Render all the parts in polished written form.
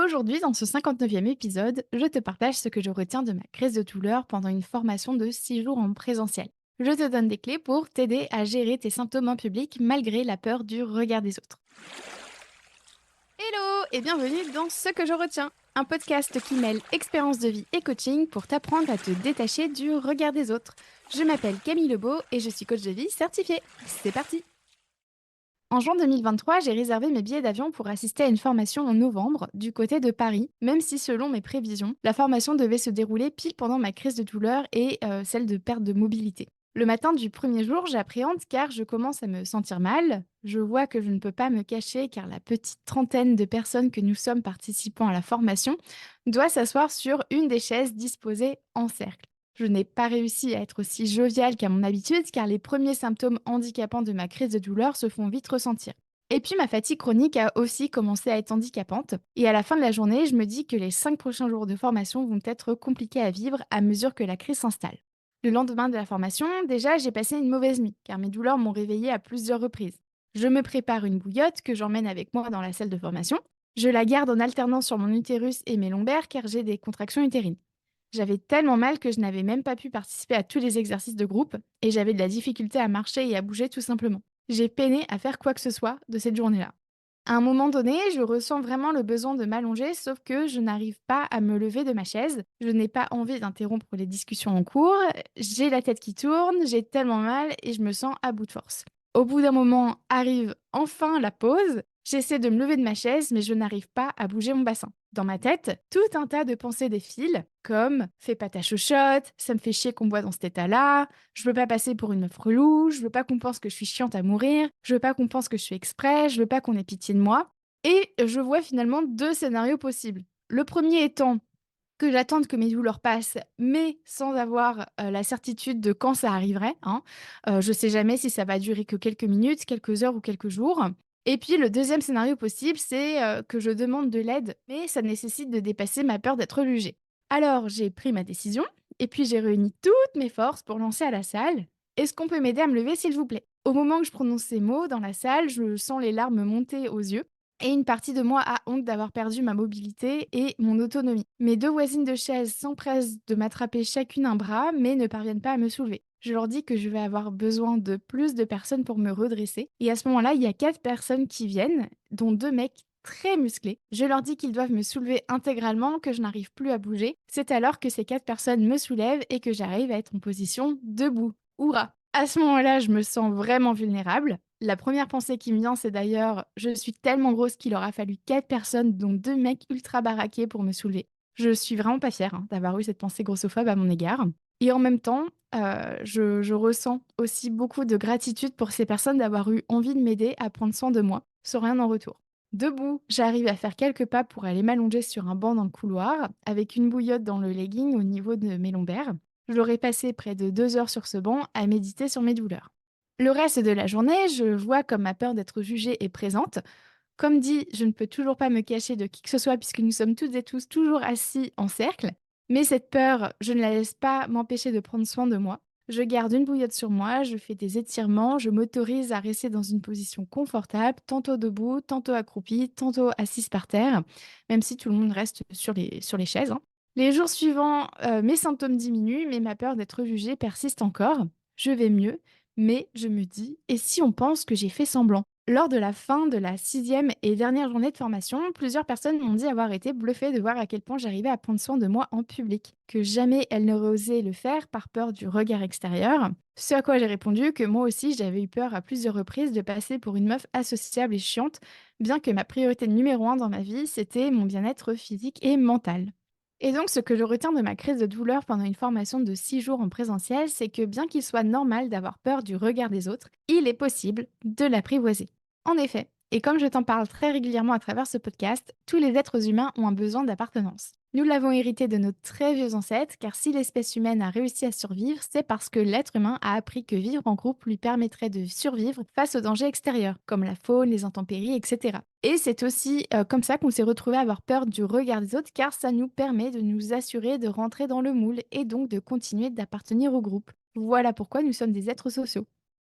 Aujourd'hui, dans ce 59e épisode, je te partage ce que je retiens de ma crise de douleur pendant une formation de 6 jours en présentiel. Je te donne des clés pour t'aider à gérer tes symptômes en public malgré la peur du regard des autres. Hello et bienvenue dans Ce que je retiens, un podcast qui mêle expérience de vie et coaching pour t'apprendre à te détacher du regard des autres. Je m'appelle Camille Lebeau et je suis coach de vie certifiée. C'est parti! En juin 2023, j'ai réservé mes billets d'avion pour assister à une formation en novembre du côté de Paris, même si selon mes prévisions, la formation devait se dérouler pile pendant ma crise de douleur et celle de perte de mobilité. Le matin du premier jour, j'appréhende car je commence à me sentir mal. Je vois que je ne peux pas me cacher car la petite trentaine de personnes que nous sommes participant à la formation doit s'asseoir sur une des chaises disposées en cercle. Je n'ai pas réussi à être aussi joviale qu'à mon habitude car les premiers symptômes handicapants de ma crise de douleur se font vite ressentir. Et puis ma fatigue chronique a aussi commencé à être handicapante. Et à la fin de la journée, je me dis que les 5 prochains jours de formation vont être compliqués à vivre à mesure que la crise s'installe. Le lendemain de la formation, déjà, j'ai passé une mauvaise nuit car mes douleurs m'ont réveillée à plusieurs reprises. Je me prépare une bouillotte que j'emmène avec moi dans la salle de formation. Je la garde en alternance sur mon utérus et mes lombaires car j'ai des contractions utérines. J'avais tellement mal que je n'avais même pas pu participer à tous les exercices de groupe et j'avais de la difficulté à marcher et à bouger tout simplement. J'ai peiné à faire quoi que ce soit de cette journée-là. À un moment donné, je ressens vraiment le besoin de m'allonger, sauf que je n'arrive pas à me lever de ma chaise. Je n'ai pas envie d'interrompre les discussions en cours. J'ai la tête qui tourne, j'ai tellement mal et je me sens à bout de force. Au bout d'un moment arrive enfin la pause. J'essaie de me lever de ma chaise, mais je n'arrive pas à bouger mon bassin. Dans ma tête, tout un tas de pensées défilent, comme fais pas ta chochotte, ça me fait chier qu'on me voit dans cet état-là, je veux pas passer pour une meuf relou, je veux pas qu'on pense que je suis chiante à mourir, je veux pas qu'on pense que je suis exprès, je veux pas qu'on ait pitié de moi. Et je vois finalement deux scénarios possibles. Le premier étant que j'attende que mes douleurs passent, mais sans avoir la certitude de quand ça arriverait, hein. Je sais jamais si ça va durer que quelques minutes, quelques heures ou quelques jours. Et puis le deuxième scénario possible, c'est que je demande de l'aide, mais ça nécessite de dépasser ma peur d'être jugée. Alors j'ai pris ma décision, et puis j'ai réuni toutes mes forces pour lancer à la salle: «Est-ce qu'on peut m'aider à me lever, s'il vous plaît?» Au moment que je prononce ces mots dans la salle, je sens les larmes monter aux yeux. Et une partie de moi a honte d'avoir perdu ma mobilité et mon autonomie. Mes deux voisines de chaise s'empressent de m'attraper chacune un bras, mais ne parviennent pas à me soulever. Je leur dis que je vais avoir besoin de plus de personnes pour me redresser. Et à ce moment-là, il y a 4 personnes qui viennent, dont 2 mecs très musclés. Je leur dis qu'ils doivent me soulever intégralement, que je n'arrive plus à bouger. C'est alors que ces 4 personnes me soulèvent et que j'arrive à être en position debout. Hourra! À ce moment-là, je me sens vraiment vulnérable. La première pensée qui me vient, c'est d'ailleurs: «Je suis tellement grosse qu'il aura fallu 4 personnes, dont 2 mecs ultra baraqués pour me soulever». Je suis vraiment pas fière, hein, d'avoir eu cette pensée grossophobe à mon égard et en même temps, je ressens aussi beaucoup de gratitude pour ces personnes d'avoir eu envie de m'aider à prendre soin de moi, sans rien en retour. Debout, j'arrive à faire quelques pas pour aller m'allonger sur un banc dans le couloir, avec une bouillotte dans le legging au niveau de mes lombaires. J'aurais passé près de 2 heures sur ce banc à méditer sur mes douleurs. Le reste de la journée, je vois comme ma peur d'être jugée est présente. Comme dit, je ne peux toujours pas me cacher de qui que ce soit puisque nous sommes toutes et tous toujours assis en cercle. Mais cette peur, je ne la laisse pas m'empêcher de prendre soin de moi. Je garde une bouillotte sur moi, je fais des étirements, je m'autorise à rester dans une position confortable, tantôt debout, tantôt accroupie, tantôt assise par terre, même si tout le monde reste sur les chaises, hein. Les jours suivants, mes symptômes diminuent, mais ma peur d'être jugée persiste encore. Je vais mieux, mais je me dis: «Et si on pense que j'ai fait semblant?» Lors de la fin de la 6e et dernière journée de formation, plusieurs personnes m'ont dit avoir été bluffées de voir à quel point j'arrivais à prendre soin de moi en public, que jamais elles n'auraient osé le faire par peur du regard extérieur. Ce à quoi j'ai répondu que moi aussi j'avais eu peur à plusieurs reprises de passer pour une meuf associable et chiante, bien que ma priorité numéro un dans ma vie, c'était mon bien-être physique et mental. Et donc, ce que je retiens de ma crise de douleur pendant une formation de 6 jours en présentiel, c'est que bien qu'il soit normal d'avoir peur du regard des autres, il est possible de l'apprivoiser. En effet, et comme je t'en parle très régulièrement à travers ce podcast, tous les êtres humains ont un besoin d'appartenance. Nous l'avons hérité de nos très vieux ancêtres, car si l'espèce humaine a réussi à survivre, c'est parce que l'être humain a appris que vivre en groupe lui permettrait de survivre face aux dangers extérieurs, comme la faune, les intempéries, etc. Et c'est aussi comme ça qu'on s'est retrouvé à avoir peur du regard des autres, car ça nous permet de nous assurer de rentrer dans le moule et donc de continuer d'appartenir au groupe. Voilà pourquoi nous sommes des êtres sociaux.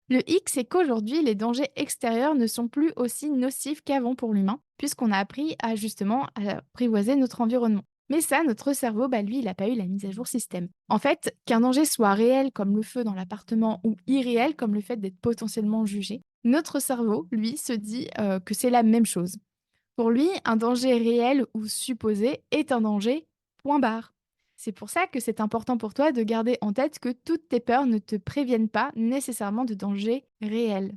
Le hic, c'est qu'aujourd'hui, les dangers extérieurs ne sont plus aussi nocifs qu'avant pour l'humain, puisqu'on a appris à justement à apprivoiser notre environnement. Mais ça, notre cerveau, lui, il n'a pas eu la mise à jour système. En fait, qu'un danger soit réel comme le feu dans l'appartement ou irréel comme le fait d'être potentiellement jugé, notre cerveau, lui, se dit que c'est la même chose. Pour lui, un danger réel ou supposé est un danger, point barre. C'est pour ça que c'est important pour toi de garder en tête que toutes tes peurs ne te préviennent pas nécessairement de dangers réels.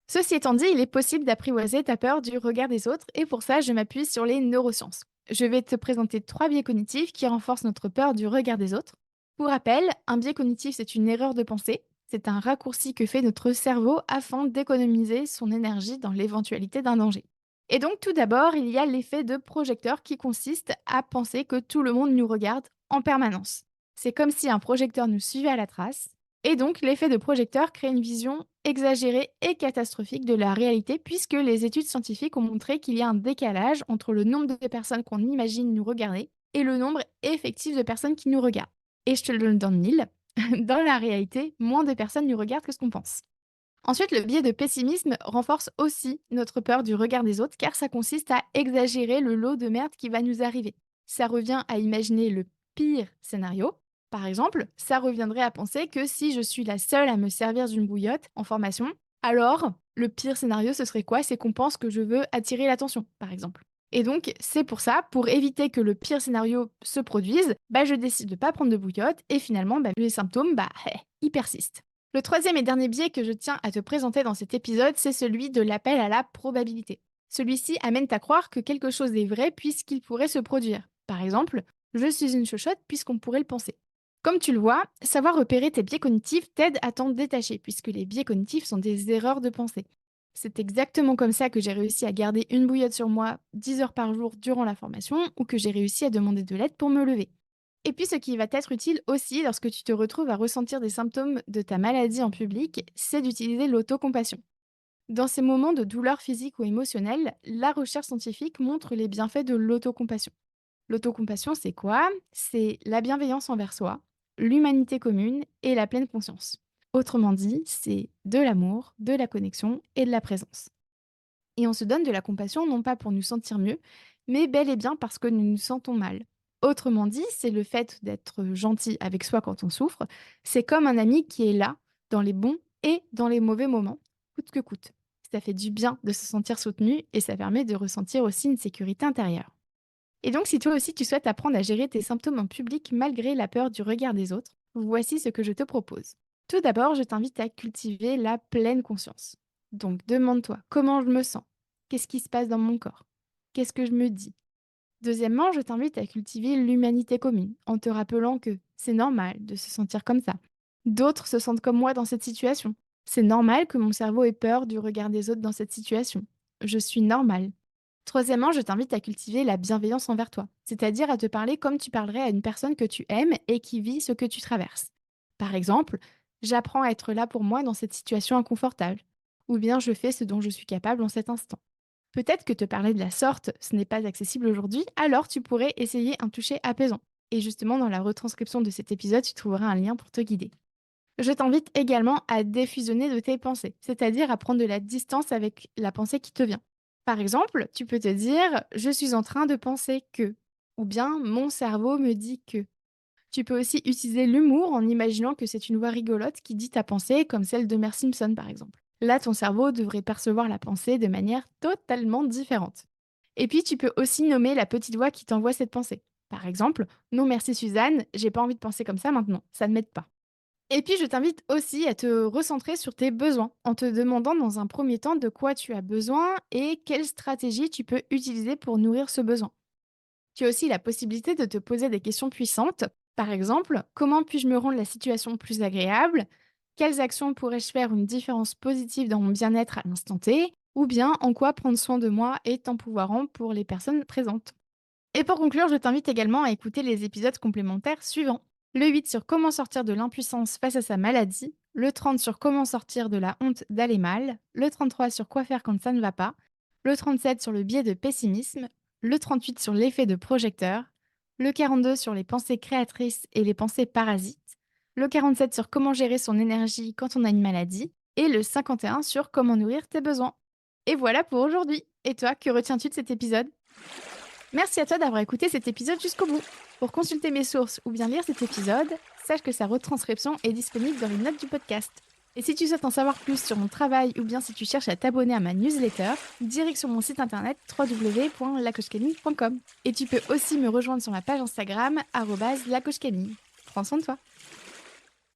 Ceci étant dit, il est possible d'apprivoiser ta peur du regard des autres et pour ça, je m'appuie sur les neurosciences. Je vais te présenter 3 biais cognitifs qui renforcent notre peur du regard des autres. Pour rappel, un biais cognitif, c'est une erreur de pensée. C'est un raccourci que fait notre cerveau afin d'économiser son énergie dans l'éventualité d'un danger. Et donc, tout d'abord, il y a l'effet de projecteur qui consiste à penser que tout le monde nous regarde en permanence. C'est comme si un projecteur nous suivait à la trace. Et donc, l'effet de projecteur crée une vision exagérée et catastrophique de la réalité, puisque les études scientifiques ont montré qu'il y a un décalage entre le nombre de personnes qu'on imagine nous regarder et le nombre effectif de personnes qui nous regardent. Et je te le donne dans le mille, dans la réalité, moins de personnes nous regardent que ce qu'on pense. Ensuite, le biais de pessimisme renforce aussi notre peur du regard des autres, car ça consiste à exagérer le lot de merde qui va nous arriver. Ça revient à imaginer le pire scénario. Par exemple, ça reviendrait à penser que si je suis la seule à me servir d'une bouillotte en formation, alors le pire scénario, ce serait quoi? C'est qu'on pense que je veux attirer l'attention, par exemple. Et donc, c'est pour ça, pour éviter que le pire scénario se produise, je décide de ne pas prendre de bouillotte et finalement, les symptômes, ils persistent. Le troisième et dernier biais que je tiens à te présenter dans cet épisode, c'est celui de l'appel à la probabilité. Celui-ci amène à croire que quelque chose est vrai puisqu'il pourrait se produire. Par exemple, je suis une chochotte puisqu'on pourrait le penser. Comme tu le vois, savoir repérer tes biais cognitifs t'aide à t'en détacher puisque les biais cognitifs sont des erreurs de pensée. C'est exactement comme ça que j'ai réussi à garder une bouillotte sur moi 10 heures par jour durant la formation ou que j'ai réussi à demander de l'aide pour me lever. Et puis, ce qui va t'être utile aussi lorsque tu te retrouves à ressentir des symptômes de ta maladie en public, c'est d'utiliser l'autocompassion. Dans ces moments de douleur physique ou émotionnelle, la recherche scientifique montre les bienfaits de l'autocompassion. L'autocompassion, c'est quoi? C'est la bienveillance envers soi, l'humanité commune et la pleine conscience. Autrement dit, c'est de l'amour, de la connexion et de la présence. Et on se donne de la compassion non pas pour nous sentir mieux, mais bel et bien parce que nous nous sentons mal. Autrement dit, c'est le fait d'être gentil avec soi quand on souffre. C'est comme un ami qui est là, dans les bons et dans les mauvais moments, coûte que coûte. Ça fait du bien de se sentir soutenu et ça permet de ressentir aussi une sécurité intérieure. Et donc, si toi aussi tu souhaites apprendre à gérer tes symptômes en public malgré la peur du regard des autres, voici ce que je te propose. Tout d'abord, je t'invite à cultiver la pleine conscience. Donc, demande-toi comment je me sens. Qu'est-ce qui se passe dans mon corps? Qu'est-ce que je me dis? Deuxièmement, je t'invite à cultiver l'humanité commune en te rappelant que c'est normal de se sentir comme ça. D'autres se sentent comme moi dans cette situation. C'est normal que mon cerveau ait peur du regard des autres dans cette situation. Je suis normale. Troisièmement, je t'invite à cultiver la bienveillance envers toi, c'est-à-dire à te parler comme tu parlerais à une personne que tu aimes et qui vit ce que tu traverses. Par exemple, j'apprends à être là pour moi dans cette situation inconfortable, ou bien je fais ce dont je suis capable en cet instant. Peut-être que te parler de la sorte, ce n'est pas accessible aujourd'hui, alors tu pourrais essayer un toucher apaisant. Et justement, dans la retranscription de cet épisode, tu trouveras un lien pour te guider. Je t'invite également à défusionner de tes pensées, c'est-à-dire à prendre de la distance avec la pensée qui te vient. Par exemple, tu peux te dire je suis en train de penser que, ou bien mon cerveau me dit que. Tu peux aussi utiliser l'humour en imaginant que c'est une voix rigolote qui dit ta pensée, comme celle de Mère Simpson par exemple. Là, ton cerveau devrait percevoir la pensée de manière totalement différente. Et puis, tu peux aussi nommer la petite voix qui t'envoie cette pensée. Par exemple, non merci Suzanne, j'ai pas envie de penser comme ça maintenant, ça ne m'aide pas. Et puis, je t'invite aussi à te recentrer sur tes besoins, en te demandant dans un premier temps de quoi tu as besoin et quelle stratégie tu peux utiliser pour nourrir ce besoin. Tu as aussi la possibilité de te poser des questions puissantes. Par exemple, comment puis-je me rendre la situation plus agréable? Quelles actions pourrais-je faire une différence positive dans mon bien-être à l'instant T? Ou bien en quoi prendre soin de moi est empouvoirant pour les personnes présentes? Et pour conclure, je t'invite également à écouter les épisodes complémentaires suivants. Le 8 sur comment sortir de l'impuissance face à sa maladie, le 30 sur comment sortir de la honte d'aller mal, le 33 sur quoi faire quand ça ne va pas, le 37 sur le biais de pessimisme, le 38 sur l'effet de projecteur, le 42 sur les pensées créatrices et les pensées parasites, le 47 sur comment gérer son énergie quand on a une maladie, et le 51 sur comment nourrir tes besoins. Et voilà pour aujourd'hui. Et toi, que retiens-tu de cet épisode? Merci à toi d'avoir écouté cet épisode jusqu'au bout. Pour consulter mes sources ou bien lire cet épisode, sache que sa retranscription est disponible dans les notes du podcast. Et si tu souhaites en savoir plus sur mon travail ou bien si tu cherches à t'abonner à ma newsletter, direct sur mon site internet www.lacochecamille.com. Et tu peux aussi me rejoindre sur ma page Instagram @lacochecamille. Prends soin de toi.